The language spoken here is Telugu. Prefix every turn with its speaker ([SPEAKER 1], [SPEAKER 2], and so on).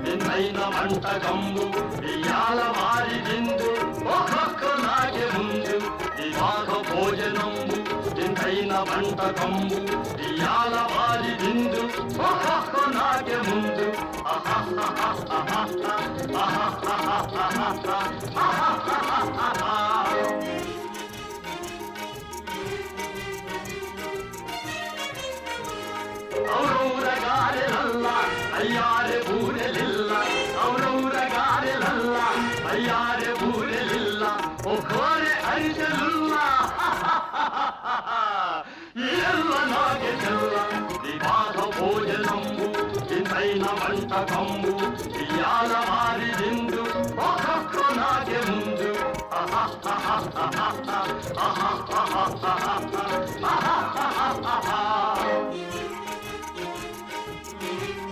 [SPEAKER 1] వింతైన వంటకంబు ఇయాల వారి విందు ఒక్కొక్క నాకే ముందు వివాహ భోజనంబు వింతైన వంటకంబు ఇయాల వారి విందు ఒక్కొక్క నాకే ముందు ఔరౌరగారెలల్ల అయ్యారె బూరెలిల్ల ఔరౌరగారెలల్ల అయ్యారె బూరెలిల్ల ఒక్కోరె అరిసెలుల్ల ఎల్ల నాగే చెల్ల వివాహ భోజనంబు వింతైన వంటకంబు ఇయాల వారి విందు ఒక్కొక్క నాగే ముందు ఆహా